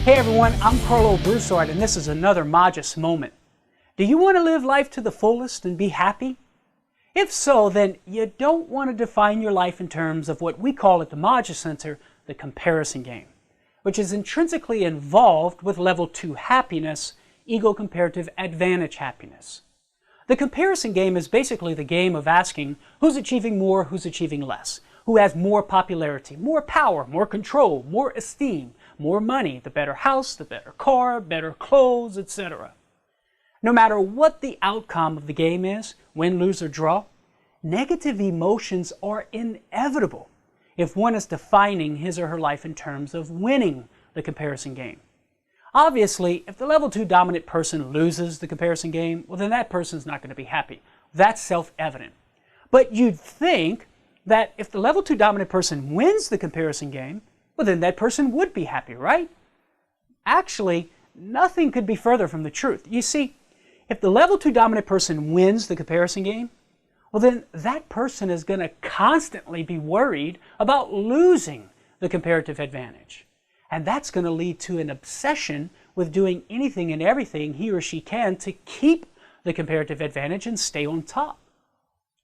Hey everyone, I'm Karlo Broussard and this is another Magis Moment. Do you want to live life to the fullest and be happy? If so, then you don't want to define your life in terms of what we call at the Magis Center the comparison game, which is intrinsically involved with level 2 happiness, ego-comparative advantage happiness. The comparison game is basically the game of asking who's achieving more, who's achieving less, who has more popularity, more power, more control, more esteem, more money, the better house, the better car, better clothes, etc. No matter what the outcome of the game is, win, lose, or draw, negative emotions are inevitable if one is defining his or her life in terms of winning the comparison game. Obviously, if the level 2 dominant person loses the comparison game, well then that person's not going to be happy. That's self-evident. But you'd think that if the level 2 dominant person wins the comparison game, well then that person would be happy, right? Actually, nothing could be further from the truth. You see, if the level 2 dominant person wins the comparison game, well then that person is going to constantly be worried about losing the comparative advantage. And that's going to lead to an obsession with doing anything and everything he or she can to keep the comparative advantage and stay on top.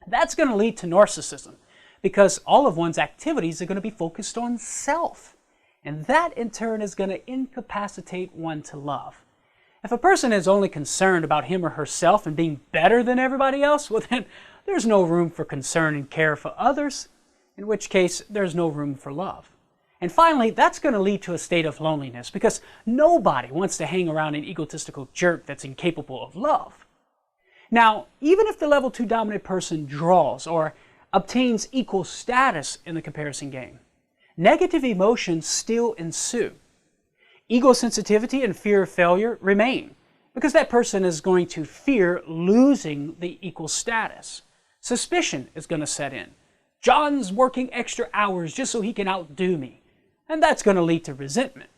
That's going to lead to narcissism, because all of one's activities are going to be focused on self. And that in turn is going to incapacitate one to love. If a person is only concerned about him or herself and being better than everybody else, well then there's no room for concern and care for others, in which case there's no room for love. And finally, that's going to lead to a state of loneliness, because nobody wants to hang around an egotistical jerk that's incapable of love. Now, even if the level 2 dominant person draws or obtains equal status in the comparison game, negative emotions still ensue. Ego sensitivity and fear of failure remain, because that person is going to fear losing the equal status. Suspicion is going to set in. John's working extra hours just so he can outdo me. And that's going to lead to resentment.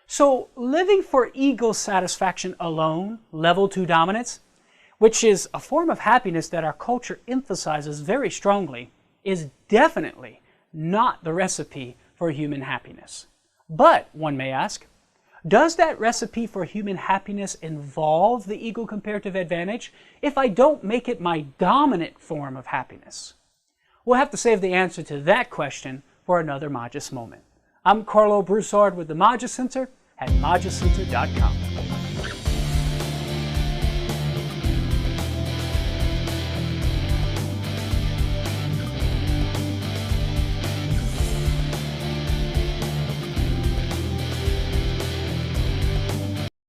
So living for ego satisfaction alone, level 2 dominance, which is a form of happiness that our culture emphasizes very strongly, is definitely not the recipe for human happiness. But, one may ask, does that recipe for human happiness involve the ego-comparative advantage if I don't make it my dominant form of happiness? We'll have to save the answer to that question for another Magis Moment. I'm Karlo Broussard with the Magis Center at magiscenter.com.